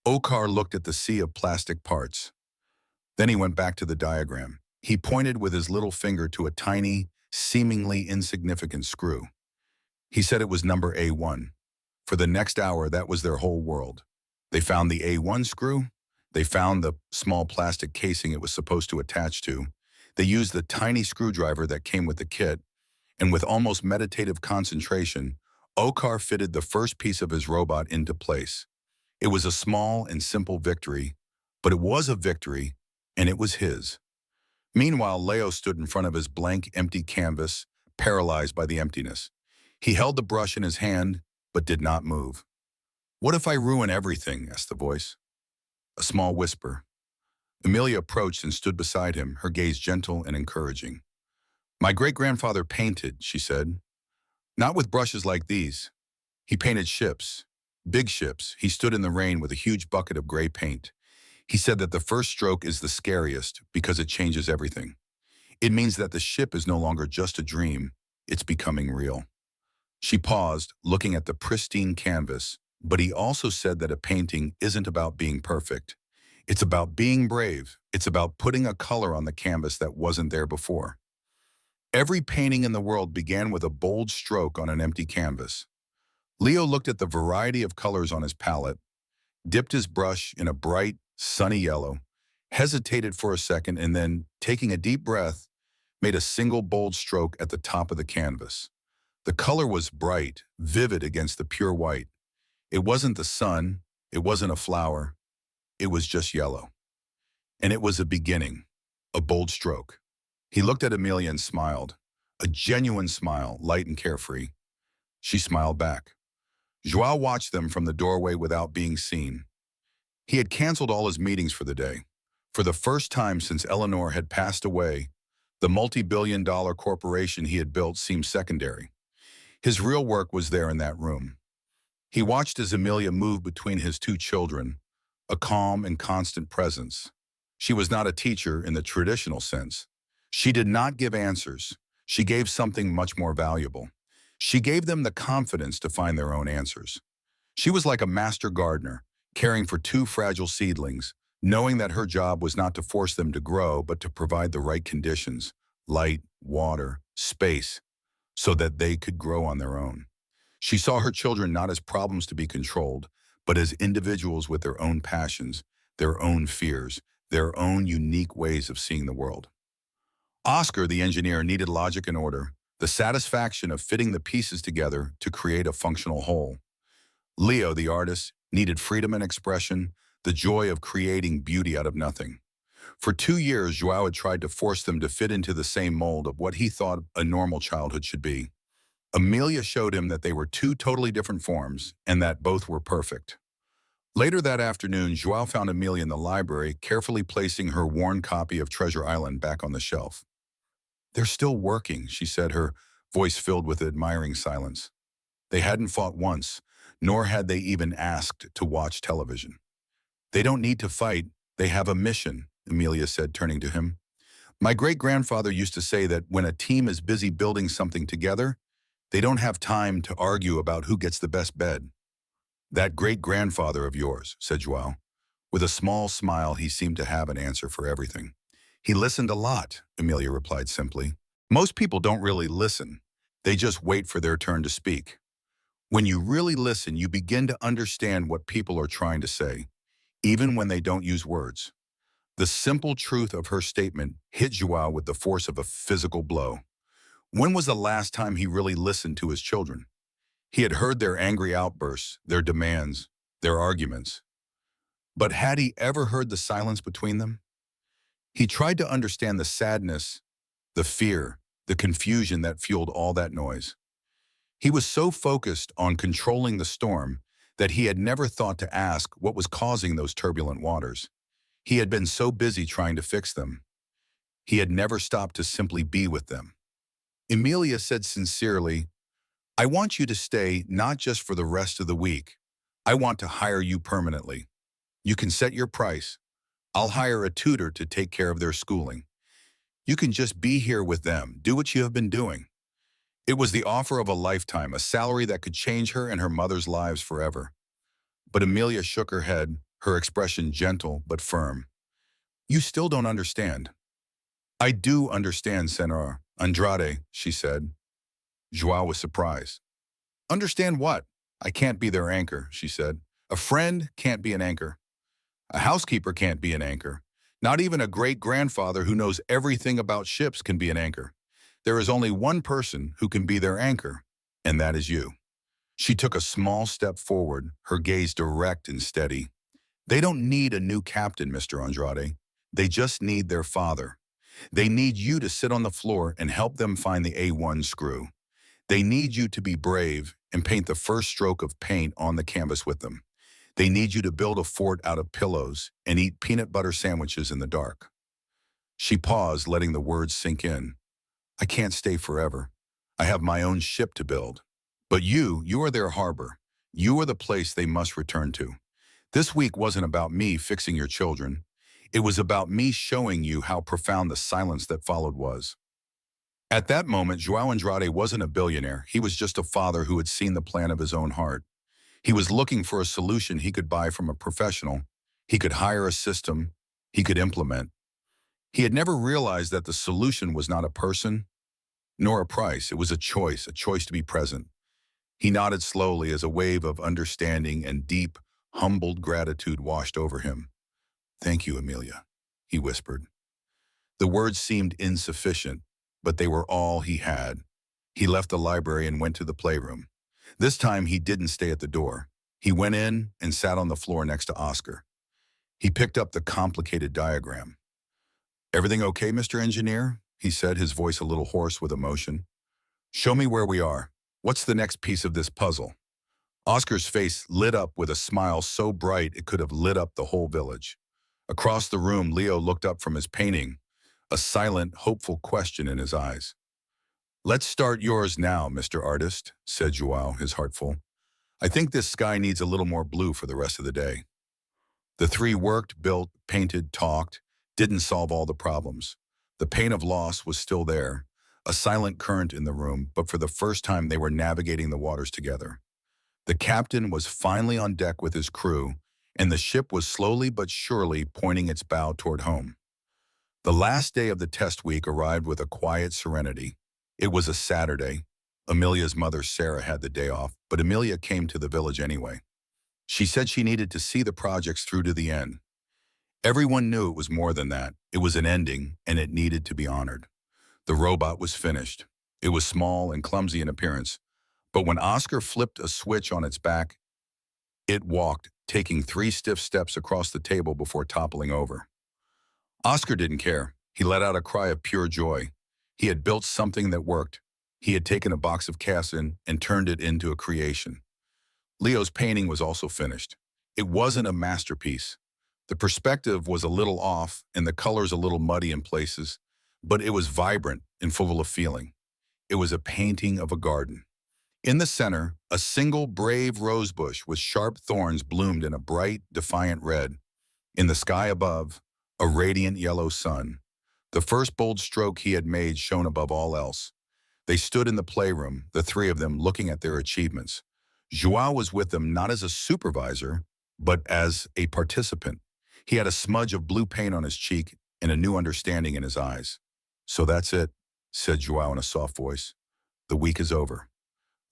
[SPEAKER 1] Okar looked at the sea of plastic parts. Then he went back to the diagram. He pointed with his little finger to a tiny, seemingly insignificant screw. He said it was number A1. For the next hour, that was their whole world. They found the A1 screw. They found the small plastic casing it was supposed to attach to. They used the tiny screwdriver that came with the kit, and with almost meditative concentration, Okar fitted the first piece of his robot into place. It was a small and simple victory, but it was a victory, and it was his. Meanwhile, Leo stood in front of his blank, empty canvas, paralyzed by the emptiness. He held the brush in his hand, but did not move. "What if I ruin everything?" asked the voice. A small whisper. Amelia approached and stood beside him, her gaze gentle and encouraging. "My great-grandfather painted," she said. "Not with brushes like these. He painted ships, big ships." He stood in the rain with a huge bucket of gray paint. He said that the first stroke is the scariest because it changes everything. It means that the ship is no longer just a dream, it's becoming real. She paused, looking at the pristine canvas, but he also said that a painting isn't about being perfect. It's about being brave. It's about putting a color on the canvas that wasn't there before. Every painting in the world began with a bold stroke on an empty canvas. Leo looked at the variety of colors on his palette, dipped his brush in a bright, sunny yellow, hesitated for a second, and then, taking a deep breath, made a single bold stroke at the top of the canvas. The color was bright, vivid against the pure white. It wasn't the sun, it wasn't a flower, it was just yellow. And it was a beginning, a bold stroke. He looked at Amelia and smiled, a genuine smile, light and carefree. She smiled back. Joao watched them from the doorway without being seen. He had canceled all his meetings for the day. For the first time since Eleanor had passed away, the multi-billion-dollar corporation he had built seemed secondary. His real work was there in that room. He watched as Amelia moved between his two children, a calm and constant presence. She was not a teacher in the traditional sense. She did not give answers. She gave something much more valuable. She gave them the confidence to find their own answers. She was like a master gardener, caring for two fragile seedlings, knowing that her job was not to force them to grow, but to provide the right conditions, light, water, space, so that they could grow on their own. She saw her children not as problems to be controlled, but as individuals with their own passions, their own fears, their own unique ways of seeing the world. Oscar, the engineer, needed logic and order, the satisfaction of fitting the pieces together to create a functional whole. Leo, the artist, needed freedom and expression, the joy of creating beauty out of nothing. For 2 years, Joao had tried to force them to fit into the same mold of what he thought a normal childhood should be. Amelia showed him that they were two totally different forms and that both were perfect. Later that afternoon, Joao found Amelia in the library, carefully placing her worn copy of Treasure Island back on the shelf. "They're still working," she said, her voice filled with admiring silence. "They hadn't fought once, nor had they even asked to watch television. They don't need to fight, they have a mission," Amelia said, turning to him. "My great-grandfather used to say that when a team is busy building something together, they don't have time to argue about who gets the best bed." "That great-grandfather of yours," said Joao. With a small smile, he seemed to have an answer for everything. "He listened a lot," Amelia replied simply. "Most people don't really listen. They just wait for their turn to speak. When you really listen, you begin to understand what people are trying to say, even when they don't use words." The simple truth of her statement hit Joao with the force of a physical blow. When was the last time he really listened to his children? He had heard their angry outbursts, their demands, their arguments. But had he ever heard the silence between them? He tried to understand the sadness, the fear, the confusion that fueled all that noise. He was so focused on controlling the storm that he had never thought to ask what was causing those turbulent waters. He had been so busy trying to fix them. He had never stopped to simply be with them. Emilia said sincerely, "I want you to stay not just for the rest of the week. I want to hire you permanently. You can set your price. I'll hire a tutor to take care of their schooling. You can just be here with them, do what you have been doing." It was the offer of a lifetime, a salary that could change her and her mother's lives forever. But Amelia shook her head, her expression gentle but firm. "You still don't understand." "I do understand, Senor Andrade," she said. Joao was surprised. "Understand what?" "I can't be their anchor," she said. "A friend can't be an anchor. A housekeeper can't be an anchor. Not even a great-grandfather who knows everything about ships can be an anchor. There is only one person who can be their anchor, and that is you." She took a small step forward, her gaze direct and steady. "They don't need a new captain, Mr. Andrade. They just need their father. They need you to sit on the floor and help them find the A1 screw. They need you to be brave and paint the first stroke of paint on the canvas with them. They need you to build a fort out of pillows and eat peanut butter sandwiches in the dark." She paused, letting the words sink in. "I can't stay forever. I have my own ship to build. But you are their harbor. You are the place they must return to. This week wasn't about me fixing your children. It was about me showing you how profound the silence that followed was." At that moment, Joao Andrade wasn't a billionaire. He was just a father who had seen the plan of his own heart. He was looking for a solution he could buy from a professional. He could hire a system he could implement. He had never realized that the solution was not a person, nor a price. It was a choice to be present. He nodded slowly as a wave of understanding and deep, humbled gratitude washed over him. "Thank you, Amelia," he whispered. The words seemed insufficient, but they were all he had. He left the library and went to the playroom. This time he didn't stay at the door. He went in and sat on the floor next to Oscar. He picked up the complicated diagram. "Everything okay, Mr. Engineer?" he said, his voice a little hoarse with emotion. "Show me where we are. What's the next piece of this puzzle?" Oscar's face lit up with a smile so bright it could have lit up the whole village. Across the room, Leo looked up from his painting, a silent, hopeful question in his eyes. "Let's start yours now, Mr. Artist," said Joao, his heart full. "I think this sky needs a little more blue for the rest of the day." The three worked, built, painted, talked, didn't solve all the problems. The pain of loss was still there, a silent current in the room, but for the first time they were navigating the waters together. The captain was finally on deck with his crew, and the ship was slowly but surely pointing its bow toward home. The last day of the test week arrived with a quiet serenity. It was a Saturday. Amelia's mother, Sarah, had the day off, but Amelia came to the village anyway. She said she needed to see the projects through to the end. Everyone knew it was more than that. It was an ending, and it needed to be honored. The robot was finished. It was small and clumsy in appearance, but when Oscar flipped a switch on its back, it walked, taking 3 stiff steps across the table before toppling over. Oscar didn't care. He let out a cry of pure joy. He had built something that worked. He had taken a box of cassin and turned it into a creation. Leo's painting was also finished. It wasn't a masterpiece. The perspective was a little off and the colors a little muddy in places, but it was vibrant and full of feeling. It was a painting of a garden. In the center, a single brave rosebush with sharp thorns bloomed in a bright, defiant red. In the sky above, a radiant yellow sun. The first bold stroke he had made shone above all else. They stood in the playroom, the three of them looking at their achievements. Joao was with them not as a supervisor, but as a participant. He had a smudge of blue paint on his cheek and a new understanding in his eyes. "So that's it," said Joao in a soft voice. "The week is over."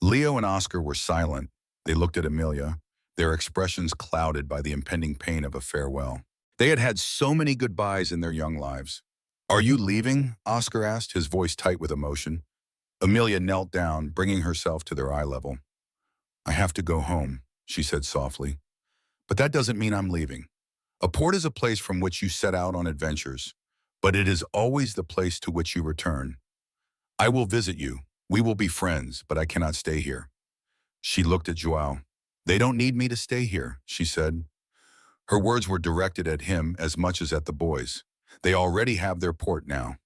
[SPEAKER 1] Leo and Oscar were silent. They looked at Amelia, their expressions clouded by the impending pain of a farewell. They had had so many goodbyes in their young lives. "Are you leaving?" Oscar asked, his voice tight with emotion. Amelia knelt down, bringing herself to their eye level. "I have to go home," she said softly. "But that doesn't mean I'm leaving. A port is a place from which you set out on adventures, but it is always the place to which you return. I will visit you. We will be friends, but I cannot stay here." She looked at Joao. "They don't need me to stay here," she said. Her words were directed at him as much as at the boys. They already have their port now.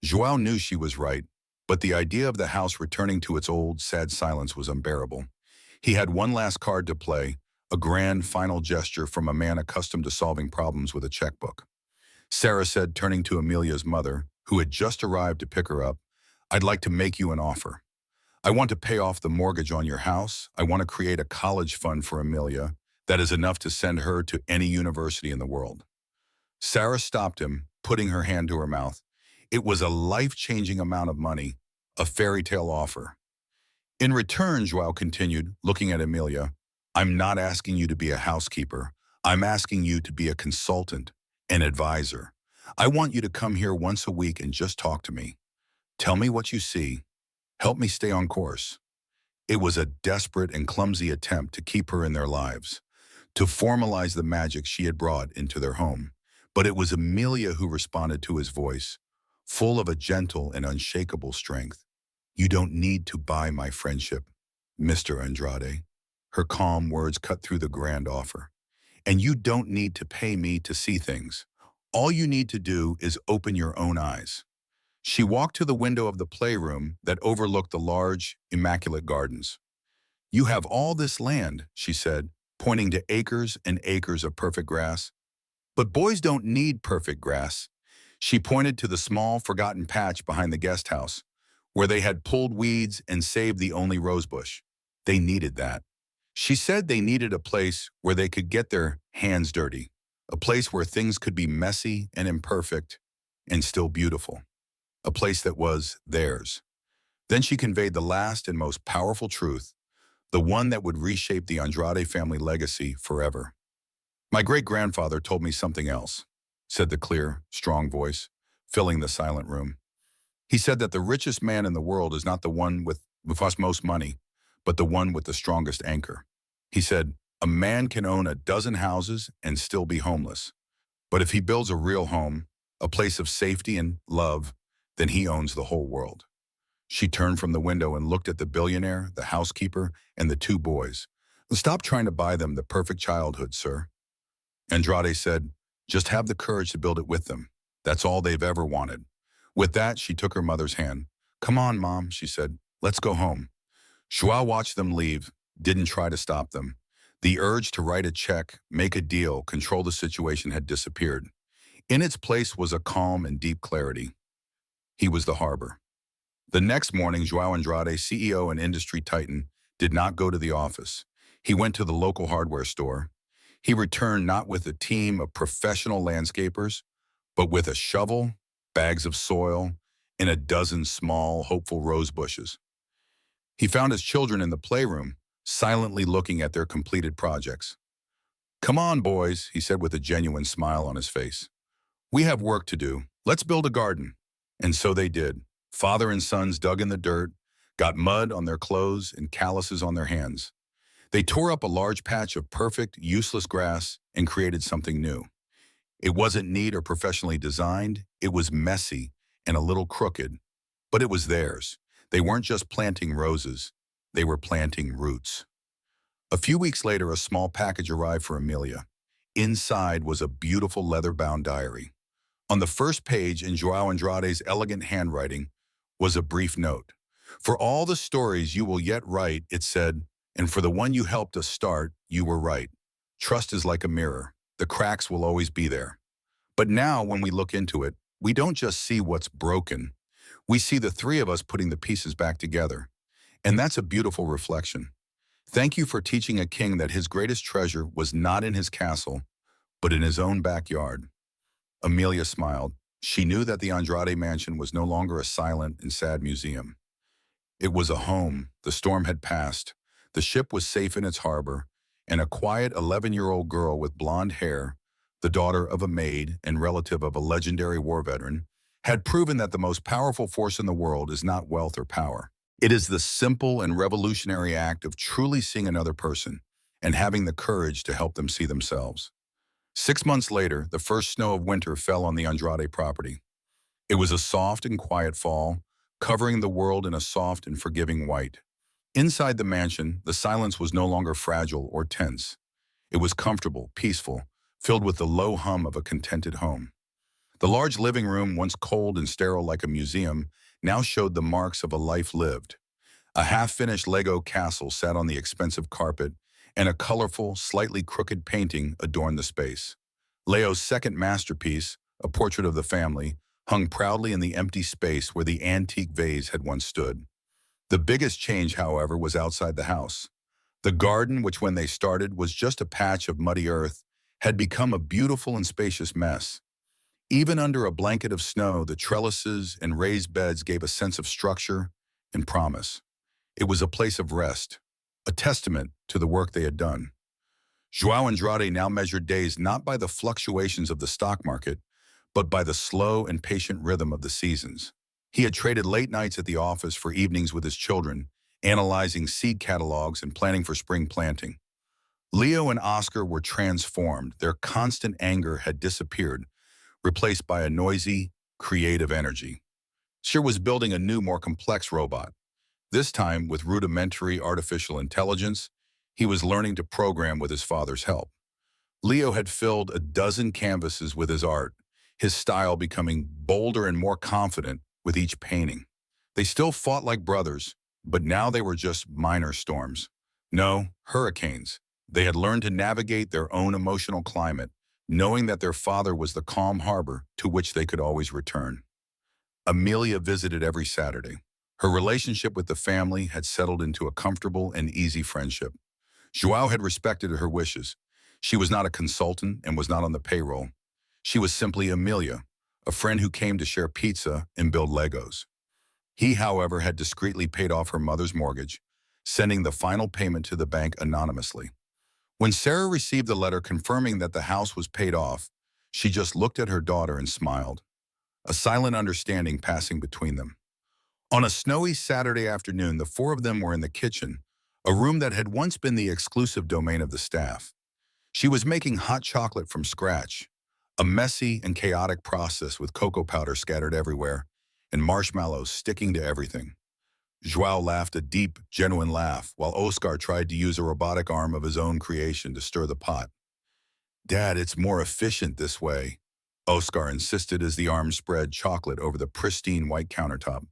[SPEAKER 1] Joao knew she was right, but the idea of the house returning to its old, sad silence was unbearable. He had one last card to play, a grand final gesture from a man accustomed to solving problems with a checkbook. Sarah said, turning to Amelia's mother, who had just arrived to pick her up, "I'd like to make you an offer. I want to pay off the mortgage on your house. I want to create a college fund for Amelia that is enough to send her to any university in the world." Sarah stopped him, putting her hand to her mouth. It was a life-changing amount of money, a fairy tale offer. "In return," Joao continued, looking at Amelia, "I'm not asking you to be a housekeeper. I'm asking you to be a consultant, an advisor. I want you to come here once a week and just talk to me. Tell me what you see. Help me stay on course." It was a desperate and clumsy attempt to keep her in their lives, to formalize the magic she had brought into their home. But it was Amelia who responded to his voice, full of a gentle and unshakable strength. "You don't need to buy my friendship, Mr. Andrade." Her calm words cut through the grand offer. "And you don't need to pay me to see things. All you need to do is open your own eyes." She walked to the window of the playroom that overlooked the large, immaculate gardens. "You have all this land," she said, pointing to acres and acres of perfect grass. "But boys don't need perfect grass." She pointed to the small, forgotten patch behind the guest house, where they had pulled weeds and saved the only rosebush. They needed that. She said they needed a place where they could get their hands dirty, a place where things could be messy and imperfect and still beautiful, a place that was theirs. Then she conveyed the last and most powerful truth, the one that would reshape the Andrade family legacy forever. "My great-grandfather told me something else," said the clear, strong voice, filling the silent room. "He said that the richest man in the world is not the one with most money, but the one with the strongest anchor. He said, a man can own a dozen houses and still be homeless. But if he builds a real home, a place of safety and love, then he owns the whole world." She turned from the window and looked at the billionaire, the housekeeper, and the two boys. "Stop trying to buy them the perfect childhood, sir." Andrade said, "Just have the courage to build it with them. That's all they've ever wanted." With that, she took her mother's hand. "Come on, Mom," she said. "Let's go home." Joao watched them leave, didn't try to stop them. The urge to write a check, make a deal, control the situation had disappeared. In its place was a calm and deep clarity. He was the harbor. The next morning, Joao Andrade, CEO and industry titan, did not go to the office. He went to the local hardware store. He returned not with a team of professional landscapers, but with a shovel, bags of soil, and a dozen small, hopeful rose bushes. He found his children in the playroom, silently looking at their completed projects. "Come on, boys," he said with a genuine smile on his face. "We have work to do. Let's build a garden." And so they did. Father and sons dug in the dirt, got mud on their clothes and calluses on their hands. They tore up a large patch of perfect, useless grass and created something new. It wasn't neat or professionally designed. It was messy and a little crooked, but it was theirs. They weren't just planting roses. They were planting roots. A few weeks later, a small package arrived for Amelia. Inside was a beautiful leather-bound diary. On the first page, in Joao Andrade's elegant handwriting, was a brief note. For all the stories you will yet write, it said, and for the one you helped us start, you were right. Trust is like a mirror. The cracks will always be there. But now, when we look into it, we don't just see what's broken. We see the three of us putting the pieces back together. And that's a beautiful reflection. Thank you for teaching a king that his greatest treasure was not in his castle, but in his own backyard. Amelia smiled. She knew that the Andrade mansion was no longer a silent and sad museum. It was a home. The storm had passed. The ship was safe in its harbor, and a quiet 11-year-old girl with blonde hair, the daughter of a maid and relative of a legendary war veteran, had proven that the most powerful force in the world is not wealth or power. It is the simple and revolutionary act of truly seeing another person and having the courage to help them see themselves. 6 months later, the first snow of winter fell on the Andrade property. It was a soft and quiet fall, covering the world in a soft and forgiving white. Inside the mansion, the silence was no longer fragile or tense. It was comfortable, peaceful, filled with the low hum of a contented home. The large living room, once cold and sterile like a museum, now showed the marks of a life lived. A half-finished Lego castle sat on the expensive carpet, and a colorful, slightly crooked painting adorned the space. Leo's second masterpiece, a portrait of the family, hung proudly in the empty space where the antique vase had once stood. The biggest change, however, was outside the house. The garden, which when they started was just a patch of muddy earth, had become a beautiful and spacious mess. Even under a blanket of snow, the trellises and raised beds gave a sense of structure and promise. It was a place of rest, a testament to the work they had done. Joao Andrade now measured days not by the fluctuations of the stock market, but by the slow and patient rhythm of the seasons. He had traded late nights at the office for evenings with his children, analyzing seed catalogs and planning for spring planting. Leo and Oscar were transformed. Their constant anger had disappeared, replaced by a noisy, creative energy. Sher was building a new, more complex robot. This time, with rudimentary artificial intelligence, he was learning to program with his father's help. Leo had filled a dozen canvases with his art, his style becoming bolder and more confident with each painting. They still fought like brothers, but now they were just minor storms. No, hurricanes. They had learned to navigate their own emotional climate, knowing that their father was the calm harbor to which they could always return. Amelia visited every Saturday. Her relationship with the family had settled into a comfortable and easy friendship. Joao had respected her wishes. She was not a consultant and was not on the payroll. She was simply Amelia, a friend who came to share pizza and build Legos. He, however, had discreetly paid off her mother's mortgage, sending the final payment to the bank anonymously. When Sarah received the letter confirming that the house was paid off, she just looked at her daughter and smiled, a silent understanding passing between them. On a snowy Saturday afternoon, the four of them were in the kitchen, a room that had once been the exclusive domain of the staff. She was making hot chocolate from scratch, a messy and chaotic process with cocoa powder scattered everywhere and marshmallows sticking to everything. Joao laughed a deep, genuine laugh, while Oscar tried to use a robotic arm of his own creation to stir the pot. "Dad, it's more efficient this way," Oscar insisted as the arm spread chocolate over the pristine white countertop.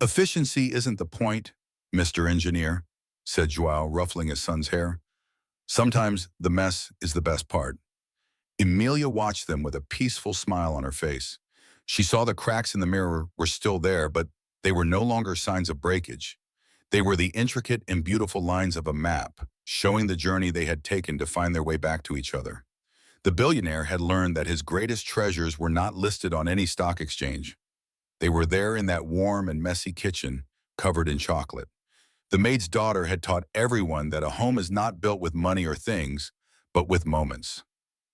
[SPEAKER 1] "Efficiency isn't the point, Mr. Engineer," said Joao, ruffling his son's hair. "Sometimes the mess is the best part." Emilia watched them with a peaceful smile on her face. She saw the cracks in the mirror were still there, but they were no longer signs of breakage. They were the intricate and beautiful lines of a map, showing the journey they had taken to find their way back to each other. The billionaire had learned that his greatest treasures were not listed on any stock exchange. They were there in that warm and messy kitchen, covered in chocolate. The maid's daughter had taught everyone that a home is not built with money or things, but with moments.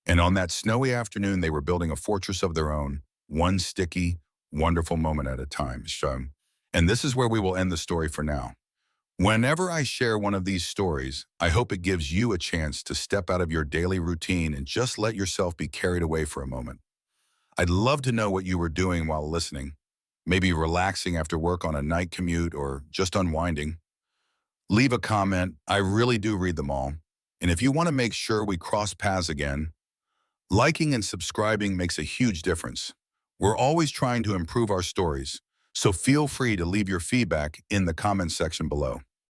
[SPEAKER 1] And on that snowy afternoon, they were building a fortress of their own, one sticky, wonderful moment at a time. And this is where we will end the story for now. Whenever I share one of these stories, I hope it gives you a chance to step out of your daily routine and just let yourself be carried away for a moment. I'd love to know what you were doing while listening. Maybe relaxing after work on a night commute or just unwinding. Leave a comment. I really do read them all. And if you want to make sure we cross paths again, liking and subscribing makes a huge difference. We're always trying to improve our stories, so feel free to leave your feedback in the comments section below.